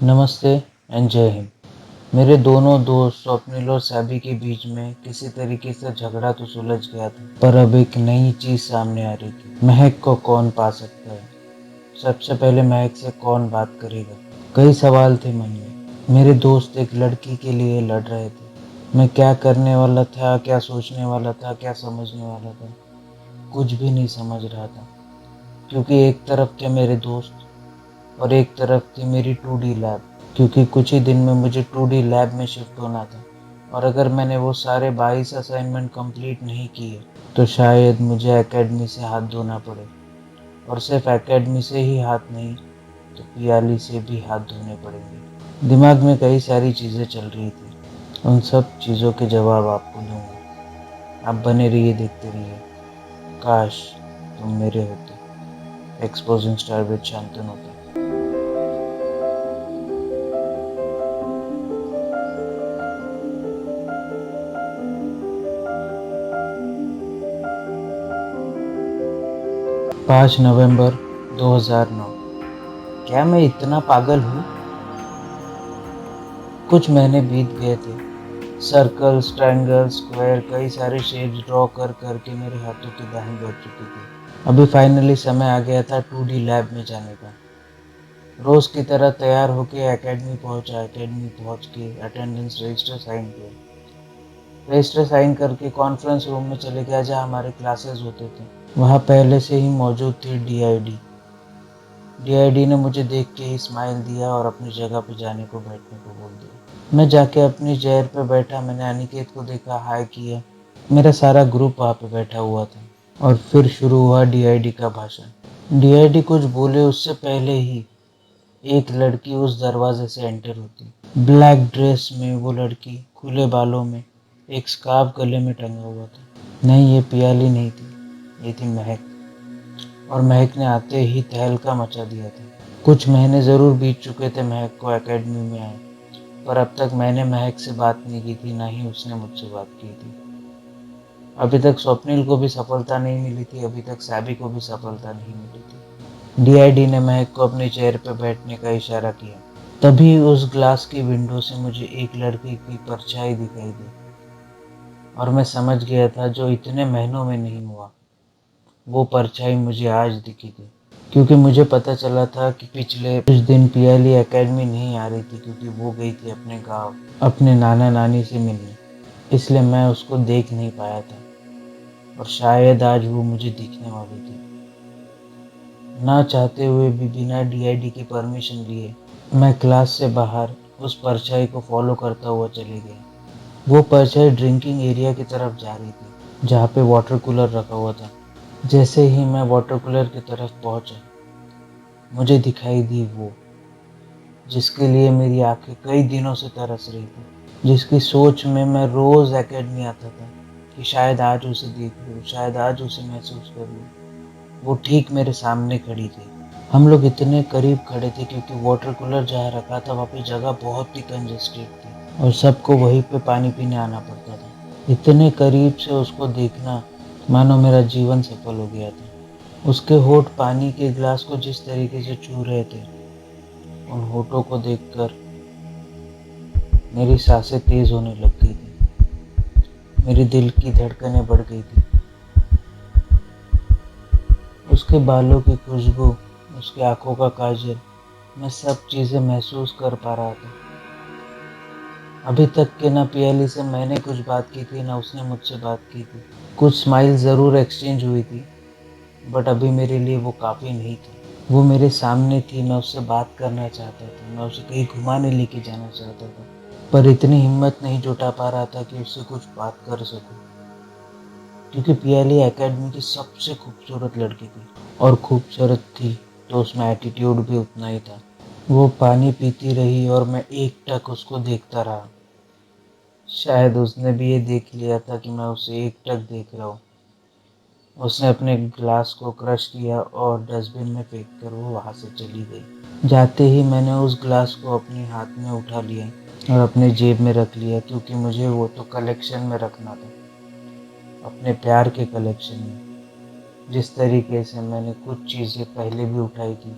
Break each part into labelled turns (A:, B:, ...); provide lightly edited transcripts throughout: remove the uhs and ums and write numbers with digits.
A: नमस्ते एंड जय हिंद। मेरे दोनों दोस्त स्वप्निल और सैबी के बीच में किसी तरीके से झगड़ा तो सुलझ गया था, पर अब एक नई चीज सामने आ रही थी। महक को कौन पा सकता है? सबसे पहले महक से कौन बात करेगा? कई सवाल थे मन में। मेरे दोस्त एक लड़की के लिए लड़ रहे थे। मैं क्या करने वाला था, क्या सोचने वाला था, क्या समझने वाला था, कुछ भी नहीं समझ रहा था। क्योंकि एक तरफ थे मेरे दोस्त और एक तरफ थी मेरी 2D लैब। क्योंकि कुछ ही दिन में मुझे 2D लैब में शिफ्ट होना था, और अगर मैंने वो सारे 22 असाइनमेंट कंप्लीट नहीं किए तो शायद मुझे एकेडमी से हाथ धोना पड़े। और सिर्फ एकेडमी से ही हाथ नहीं, तो पियाली से भी हाथ धोने पड़ेंगे। दिमाग में कई सारी चीज़ें चल रही थी। उन सब चीज़ों के जवाब आपको दूंगा। आप बने रहिए, देखते रहिए। काश तुम मेरे होते। एक्सपोजिंग स्टार विद शांतनु होता। 5 नवंबर 2009। क्या मैं इतना पागल हूँ? कुछ महीने बीत गए थे। सर्कल, ट्रायंगल, स्क्वायर, कई सारे शेप्स ड्रॉ कर करके मेरे हाथों की दाएं बढ़ चुकी थी। अभी फाइनली समय आ गया था 2D लैब में जाने का। रोज की तरह तैयार होके एकेडमी पहुंचा। एकेडमी पहुंच के अटेंडेंस रजिस्टर साइन किया। रजिस्टर साइन करके कॉन्फ्रेंस रूम में चले गया जहाँ हमारे क्लासेस होते थे। वहाँ पहले से ही मौजूद थी डीआईडी। डीआईडी ने मुझे देख के ही स्माइल दिया और अपनी जगह पे जाने को, बैठने को बोल दिया। मैं जाके अपनी चेयर पे बैठा। मैंने अनिकेत को देखा, हाय किया। मेरा सारा ग्रुप वहाँ पे बैठा हुआ था। और फिर शुरू हुआ डीआईडी का भाषण। डीआईडी कुछ बोले उससे पहले ही एक लड़की उस दरवाजे से एंटर होती। ब्लैक ड्रेस में वो लड़की, खुले बालों में, एक स्कार्फ गले में टंगा हुआ था। नहीं, ये पियाली नहीं थी, ये थी महक। और महक ने आते ही तहलका मचा दिया था। कुछ महीने ज़रूर बीत चुके थे महक को एकेडमी में आए, पर अब तक मैंने महक से बात नहीं की थी, ना ही उसने मुझसे बात की थी। अभी तक स्वप्निल को भी सफलता नहीं मिली थी, अभी तक सैबी को भी सफलता नहीं मिली थी। डीआईडी ने महक को अपनी चेयर पर बैठने का इशारा किया। तभी उस ग्लास की विंडो से मुझे एक लड़की की परछाई दिखाई दी, और मैं समझ गया था जो इतने महीनों में नहीं हुआ। वो परछाई मुझे आज दिखी थी। क्योंकि मुझे पता चला था कि पिछले कुछ दिन पियाली एकेडमी नहीं आ रही थी, क्योंकि वो गई थी अपने गांव, अपने नाना नानी से मिलने। इसलिए मैं उसको देख नहीं पाया था, और शायद आज वो मुझे दिखने वाली थी। ना चाहते हुए भी, बिना डीआईडी की परमिशन लिए, मैं क्लास से बाहर उस परछाई को फॉलो करता हुआ चले गया। वो परछाई ड्रिंकिंग एरिया की तरफ जा रही थी, जहाँ पे वाटर कूलर रखा हुआ था। जैसे ही मैं वाटर कूलर की तरफ पहुंचा, मुझे दिखाई दी वो, जिसके लिए मेरी आंखें कई दिनों से तरस रही थी, जिसकी सोच में मैं रोज एकेडमी आता था कि शायद आज उसे देख लूं, शायद आज उसे महसूस कर लूं। वो ठीक मेरे सामने खड़ी थी। हम लोग इतने करीब खड़े थे क्योंकि वाटर कूलर जहाँ रखा था वहाँ पे जगह बहुत ही कंजेस्टेड थी, और सबको वहीं पे पानी पीने आना पड़ता था। इतने करीब से उसको देखना मानो मेरा जीवन सफल हो गया था। उसके होठ पानी के गिलास को जिस तरीके से छू रहे थे, उन होठों को देखकर मेरी सांसें तेज होने लग गई थी। मेरे दिल की धड़कनें बढ़ गई थी। उसके बालों की खुशबू, उसकी आंखों का काजल, मैं सब चीजें महसूस कर पा रहा था। अभी तक के ना पियाली से मैंने कुछ बात की थी, ना उसने मुझसे बात की थी। कुछ स्माइल जरूर एक्सचेंज हुई थी, बट अभी मेरे लिए वो काफी नहीं थी। वो मेरे सामने थी, मैं उससे बात करना चाहता था, मैं उसे कहीं घुमाने लेके जाना चाहता था, पर इतनी हिम्मत नहीं जुटा पा रहा था कि उससे कुछ बात कर सकूं। क्योंकि पियाली एकेडमी की सबसे खूबसूरत लड़की थी, और खूबसूरत थी तो उसमें एटीट्यूड भी उतना ही था। वो पानी पीती रही और मैं एकटक उसको देखता रहा। शायद उसने भी ये देख लिया था कि मैं उसे एकटक देख रहा हूँ। उसने अपने ग्लास को क्रश किया और डस्टबिन में फेंक कर वो वहां से चली गई। जाते ही मैंने उस ग्लास को अपने हाथ में उठा लिया और अपने जेब में रख लिया, क्योंकि मुझे वो तो कलेक्शन में रखना था, अपने प्यार के कलेक्शन में। जिस तरीके से मैंने कुछ चीज़ें पहले भी उठाई थी,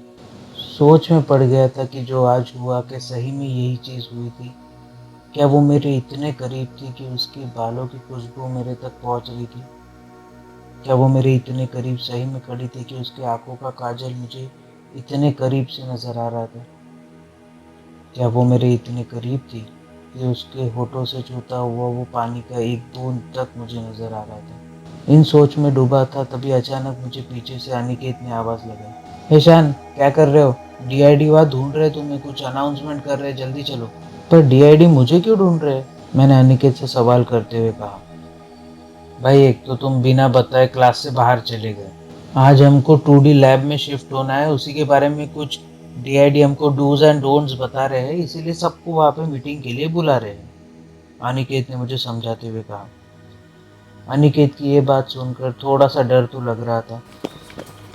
A: सोच में पड़ गया था कि जो आज हुआ क्या सही में यही चीज़ हुई थी। क्या वो मेरे इतने करीब थी कि उसके बालों की खुशबू मेरे तक पहुंच रही थी। क्या वो मेरे इतने करीब सही में खड़ी थी कि उसकी आंखों का काजल मुझे इतने करीब से नजर आ रहा था। क्या वो मेरे इतने करीब थी कि उसके होठों से छूता हुआ वो पानी का एक बूंद तक मुझे नजर आ रहा था। इन सोच में डूबा था तभी अचानक मुझे पीछे से अनिकेत ने आवाज लगाई, हे शान, क्या कर रहे हो? डीआईडी वहां ढूंढ रहे तुम्हें, कुछ अनाउंसमेंट कर रहे, जल्दी चलो। पर डीआईडी मुझे क्यों ढूंढ रहे? मैंने अनिकेत से सवाल करते हुए कहा। भाई, एक तो तुम बिना बताए क्लास से बाहर चले गए। आज हमको 2D लैब में शिफ्ट होना है, उसी के बारे में कुछ डीआईडी हमको डूज एंड डोंट्स बता रहे हैं, इसीलिए सबको वहाँ पे मीटिंग के लिए बुला रहे हैं, अनिकेत ने मुझे समझाते हुए कहा। अनिकेत की ये बात सुनकर थोड़ा सा डर तो लग रहा था,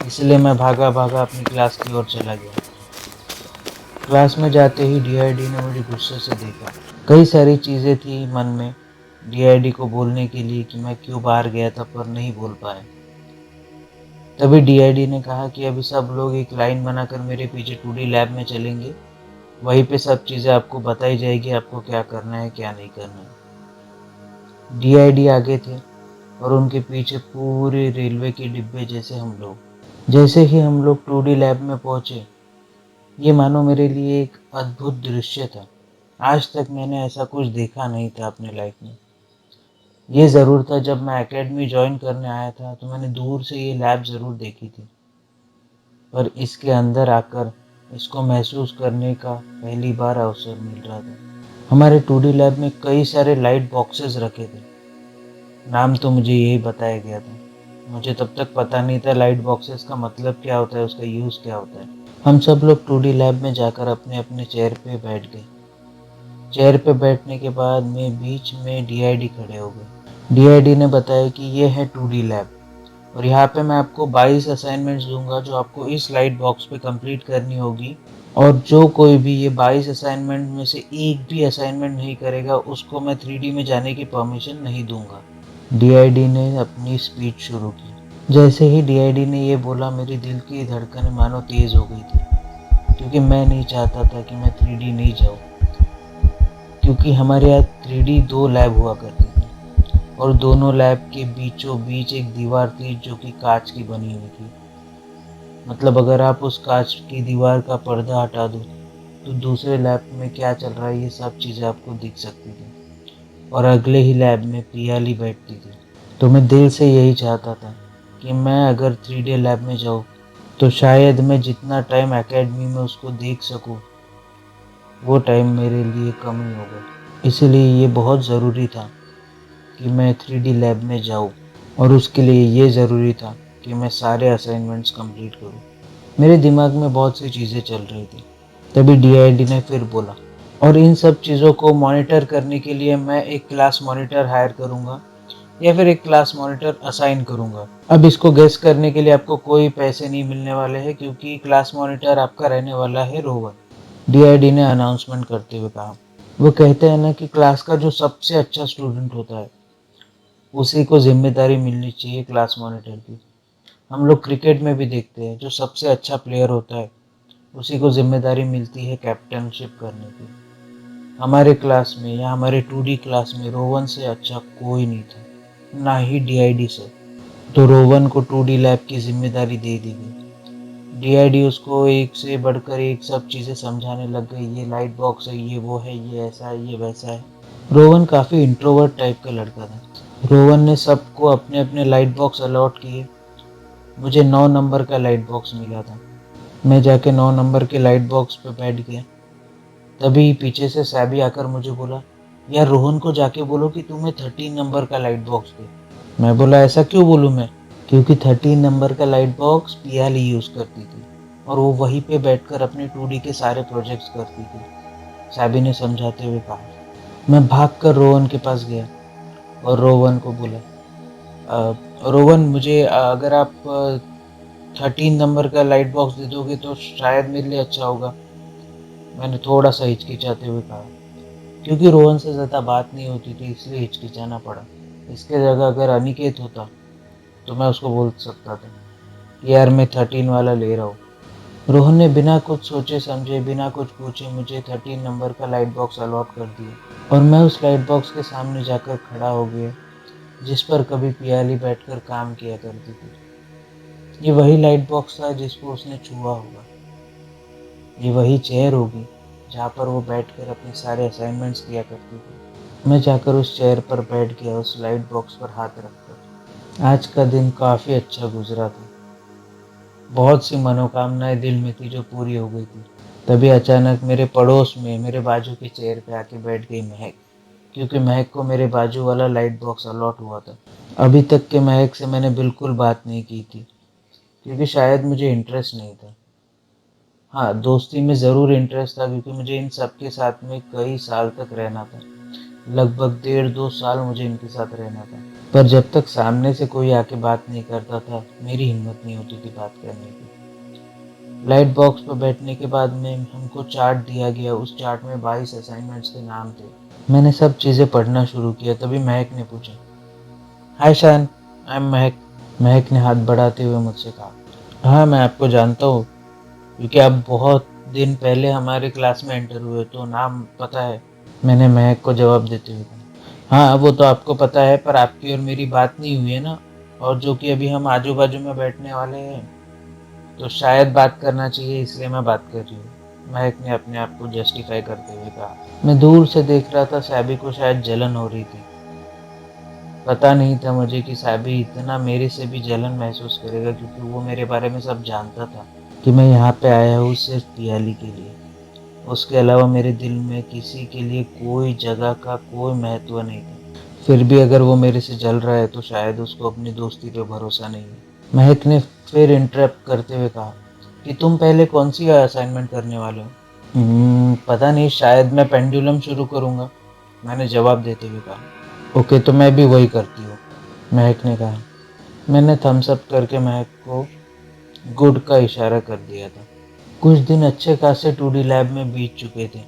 A: इसलिए मैं भागा भागा अपनी क्लास की ओर चला गया। क्लास में जाते ही डीआईडी ने मुझे गुस्से से देखा। कई सारी चीजें थी मन में डीआईडी को बोलने के लिए कि मैं क्यों बाहर गया था पर नहीं बोल पाया। तभी डीआईडी ने कहा कि अभी सब लोग एक लाइन बनाकर मेरे पीछे 2D लैब में चलेंगे, वहीं पे सब चीज़ें आपको बताई जाएगी, आपको क्या करना है क्या नहीं करना है। डीआईडी आगे थे और उनके पीछे पूरे रेलवे के डिब्बे जैसे हम लोग। जैसे ही हम लोग 2D लैब में पहुंचे, ये मानो मेरे लिए एक अद्भुत दृश्य था। आज तक मैंने ऐसा कुछ देखा नहीं था अपने लाइफ में। ये ज़रूर था, जब मैं एकेडमी ज्वाइन करने आया था तो मैंने दूर से ये लैब ज़रूर देखी थी, पर इसके अंदर आकर इसको महसूस करने का पहली बार अवसर मिल रहा था। हमारे 2D लैब में कई सारे लाइट बॉक्सेस रखे थे। नाम तो मुझे यही बताया गया था। मुझे तब तक पता नहीं था लाइट बॉक्सेस का मतलब क्या होता है, उसका यूज़ क्या होता है। हम सब लोग 2D लैब में जाकर अपने अपने चेयर पे बैठ गए। चेयर पे बैठने के बाद में बीच में डीआईडी खड़े हो गए। डीआईडी ने बताया कि ये है 2D लैब और यहाँ पे मैं आपको 22 असाइनमेंट्स दूंगा जो आपको इस लाइट बॉक्स पे कंप्लीट करनी होगी, और जो कोई भी ये 22 असाइनमेंट में से एक भी असाइनमेंट नहीं करेगा उसको मैं 3D में जाने की परमिशन नहीं दूंगा। डीआईडी ने अपनी स्पीच शुरू की। जैसे ही डीआईडी ने ये बोला, मेरी दिल की धड़कन मानो तेज हो गई थी, क्योंकि मैं नहीं चाहता था कि मैं 3D नहीं जाऊँ। क्योंकि हमारे यहाँ 3D 2 लैब हुआ करती थी और दोनों लैब के बीचों बीच एक दीवार थी जो कि कांच की बनी हुई थी। मतलब अगर आप उस कांच की दीवार का पर्दा हटा दो तो दूसरे लैब में क्या चल रहा है ये सब चीज़ें आपको दिख सकती थी। और अगले ही लैब में पियाली बैठती थी। तो मैं दिल से यही चाहता था कि मैं अगर 3D लैब में जाऊँ तो शायद मैं जितना टाइम एकेडमी में उसको देख सकूँ वो टाइम मेरे लिए कम ही होगा। इसलिए ये बहुत ज़रूरी था कि मैं 3D लैब में जाऊँ, और उसके लिए ये ज़रूरी था कि मैं सारे असाइनमेंट्स कंप्लीट करूँ। मेरे दिमाग में बहुत सी चीज़ें चल रही थी। तभी डीआईडी ने फिर बोला, और इन सब चीज़ों को मॉनिटर करने के लिए मैं एक क्लास मॉनिटर हायर करूँगा या फिर एक क्लास मॉनिटर असाइन करूँगा। अब इसको गेस करने के लिए आपको कोई पैसे नहीं मिलने वाले हैं, क्योंकि क्लास मॉनिटर आपका रहने वाला है रोहन, डीआईडी ने अनाउंसमेंट करते हुए कहा। वो कहते हैं ना कि क्लास का जो सबसे अच्छा स्टूडेंट होता है उसी को जिम्मेदारी मिलनी चाहिए क्लास मॉनिटर की। हम लोग क्रिकेट में भी देखते हैं, जो सबसे अच्छा प्लेयर होता है उसी को जिम्मेदारी मिलती है कैप्टनशिप करने की। हमारे क्लास में या हमारे 2D क्लास में रोवन से अच्छा कोई नहीं था, ना ही डीआईडी से। तो रोवन को 2D लैब की जिम्मेदारी दे दी गई। डीआईडी उसको एक से बढ़कर एक सब चीज़ें समझाने लग गई, ये लाइट बॉक्स है, ये वो है, ये ऐसा है, ये वैसा है। रोवन काफ़ी इंट्रोवर्ट टाइप का लड़का था। रोवन ने सबको अपने अपने लाइट बॉक्स अलॉट किए। मुझे 9 नंबर का लाइट बॉक्स मिला था। मैं जाके 9 नंबर के लाइट बॉक्स पे बैठ गया। तभी पीछे से सैबी आकर मुझे बोला, यार रोहन को जाके बोलो कि तुम्हें 13 नंबर का लाइट बॉक्स दे। मैं बोला, ऐसा क्यों बोलूँ मैं? क्योंकि 13 नंबर का लाइट बॉक्स पियाली यूज़ करती थी और वो वहीं पे बैठकर अपने 2D के सारे प्रोजेक्ट्स करती थी, सैबी ने समझाते हुए कहा। मैं भागकर रोहन के पास गया और रोहन को बोला, रोहन, मुझे अगर आप 13 नंबर का लाइट बॉक्स दे दोगे तो शायद मेरे लिए अच्छा होगा, मैंने थोड़ा सा हिचकिचाते हुए कहा। क्योंकि रोहन से ज़्यादा बात नहीं होती थी इसलिए हिचकिचाना पड़ा। इसके जगह अगर अनिकेत होता तो मैं उसको बोल सकता था कि यार मैं 13 वाला ले रहा हूँ। रोहन ने बिना कुछ सोचे समझे, बिना कुछ पूछे मुझे 13 नंबर का लाइट बॉक्स अलॉट कर दिया और मैं उस लाइट बॉक्स के सामने जाकर खड़ा हो गया जिस पर कभी पियाली बैठकर काम किया करती थी। ये वही लाइट बॉक्स था जिसको उसने छुआ होगा। ये वही चेयर होगी जहाँ पर वो बैठकर अपने सारे असाइनमेंट्स किया करती थी। मैं जाकर उस चेयर पर बैठ गया, उस लाइट बॉक्स पर हाथ रखकर। आज का दिन काफ़ी अच्छा गुजरा था। बहुत सी मनोकामनाएं दिल में थी जो पूरी हो गई थी। तभी अचानक मेरे पड़ोस में मेरे बाजू की चेयर पे आके बैठ गई महक, क्योंकि महक को मेरे बाजू वाला लाइट बॉक्स अलॉट हुआ था। अभी तक के महक से मैंने बिल्कुल बात नहीं की थी, क्योंकि शायद मुझे इंटरेस्ट नहीं था। हाँ, दोस्ती में ज़रूर इंटरेस्ट था, क्योंकि मुझे इन सब के साथ में कई साल तक रहना था। लगभग 1.5-2 साल मुझे इनके साथ रहना था। पर जब तक सामने से कोई आके बात नहीं करता था, मेरी हिम्मत नहीं होती थी बात करने की। लाइट बॉक्स पर बैठने के बाद में हमको चार्ट दिया गया। उस चार्ट में 22 असाइनमेंट्स के नाम थे। मैंने सब चीज़ें पढ़ना शुरू किया। तभी महक ने पूछा, हाय शान, आई एम महक। महक ने हाथ बढ़ाते हुए मुझसे कहा, हाँ मैं आपको जानता हूँ, क्योंकि आप बहुत दिन पहले हमारे क्लास में एंटर हुए, तो नाम पता है। मैंने महक को जवाब देते हुए कहा, हाँ वो तो आपको पता है, पर आपकी और मेरी बात नहीं हुई है ना। और जो कि अभी हम आजू बाजू में बैठने वाले हैं, तो शायद बात करना चाहिए, इसलिए मैं बात कर रही हूँ। महक ने अपने आप को जस्टिफाई करते हुए कहा। मैं दूर से देख रहा था, सैबी को शायद जलन हो रही थी। पता नहीं था मुझे कि सैबी इतना मेरे से भी जलन महसूस करेगा, क्योंकि वो मेरे बारे में सब जानता था कि मैं यहाँ पे आया हूँ सिर्फ पियाली के लिए। उसके अलावा मेरे दिल में किसी के लिए कोई जगह का कोई महत्व नहीं था। फिर भी अगर वो मेरे से जल रहा है, तो शायद उसको अपनी दोस्ती पे भरोसा नहीं है। महक ने फिर इंटरप्ट करते हुए कहा कि तुम पहले कौन सी असाइनमेंट करने वाले हो? पता नहीं, शायद मैं पेंडुलम शुरू करूंगा, मैंने जवाब देते हुए कहा। ओके, तो मैं भी वही करती हूँ, महक ने कहा। मैंने थम्स अप करके महक को गुड का इशारा कर दिया था। कुछ दिन अच्छे खासे 2D लैब में बीत चुके थे।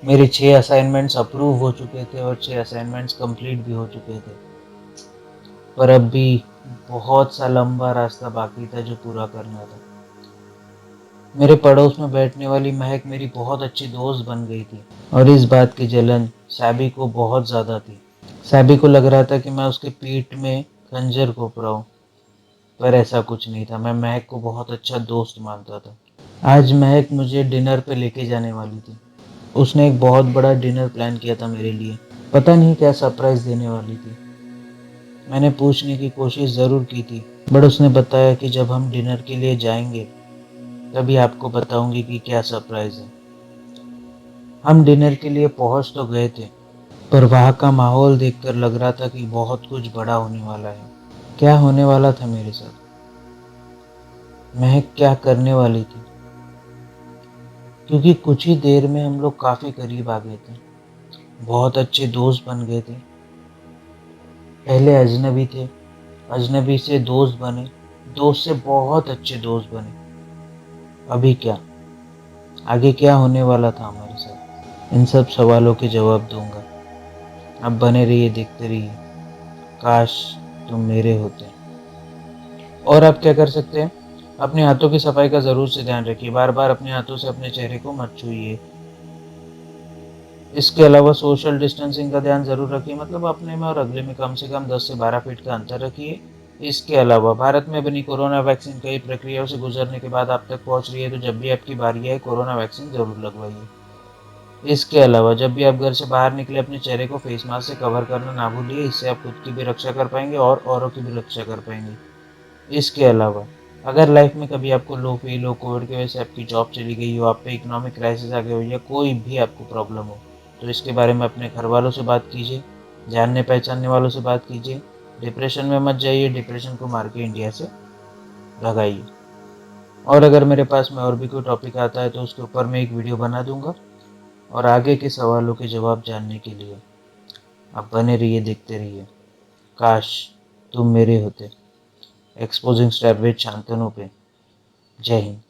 A: मेरे 6 असाइनमेंट्स अप्रूव हो चुके थे और 6 असाइनमेंट्स कंप्लीट भी हो चुके थे। पर अब भी बहुत सा लंबा रास्ता बाकी था जो पूरा करना था। मेरे पड़ोस में बैठने वाली महक मेरी बहुत अच्छी दोस्त बन गई थी, और इस बात की जलन सैबी को बहुत ज़्यादा थी। सैबी को लग रहा था कि मैं उसके पीठ में खंजर घोंप रहा हूँ, पर ऐसा कुछ नहीं था। मैं महक को बहुत अच्छा दोस्त मानता था। आज महक मुझे डिनर पे लेके जाने वाली थी। उसने एक बहुत बड़ा डिनर प्लान किया था मेरे लिए। पता नहीं क्या सरप्राइज देने वाली थी। मैंने पूछने की कोशिश ज़रूर की थी, बट उसने बताया कि जब हम डिनर के लिए जाएंगे तभी आपको बताऊंगी कि क्या सरप्राइज है। हम डिनर के लिए पहुंच तो गए थे, पर वहाँ का माहौल देखकर लग रहा था कि बहुत कुछ बड़ा होने वाला है। क्या होने वाला था मेरे साथ? महक क्या करने वाली थी? क्योंकि कुछ ही देर में हम लोग काफ़ी करीब आ गए थे, बहुत अच्छे दोस्त बन गए थे। पहले अजनबी थे, अजनबी से दोस्त बने, दोस्त से बहुत अच्छे दोस्त बने। अभी क्या? आगे क्या होने वाला था हमारे साथ? इन सब सवालों के जवाब दूंगा। अब बने रहिए, देखते रहिए। काश तुम मेरे होते। और आप क्या कर सकते हैं? अपने हाथों की सफाई का ज़रूर से ध्यान रखिए। बार बार अपने हाथों से अपने चेहरे को मत छूइए। इसके अलावा सोशल डिस्टेंसिंग का ध्यान ज़रूर रखिए, मतलब अपने में और अगले में कम से कम 10 से 12 फीट का अंतर रखिए। इसके अलावा भारत में बनी कोरोना वैक्सीन कई प्रक्रियाओं से गुजरने के बाद आप तक पहुंच रही है, तो जब भी आपकी बारी आए कोरोना वैक्सीन ज़रूर लगवाइए। इसके अलावा जब भी आप घर से बाहर निकले, अपने चेहरे को फेस मास्क से कवर करना ना भूलिए। इससे आप खुद की भी रक्षा कर पाएंगे और औरों की भी रक्षा कर पाएंगे। इसके अलावा अगर लाइफ में कभी आपको लो फील हो, कोविड की वजह से आपकी जॉब चली गई हो, आप पे इकोनॉमिक क्राइसिस आ गया हो, या कोई भी आपको प्रॉब्लम हो, तो इसके बारे में अपने घर वालों से बात कीजिए, जानने पहचानने वालों से बात कीजिए। डिप्रेशन में मत जाइए, डिप्रेशन को मार के इंडिया से भगाइए। और अगर मेरे पास में और भी कोई टॉपिक आता है, तो उसके ऊपर मैं एक वीडियो बना दूंगा। और आगे के सवालों के जवाब जानने के लिए आप बने रहिए, देखते रहिए। काश तुम मेरे होते। एक्सपोजिंग स्टैब विद शांतनु पे। जय हिंद।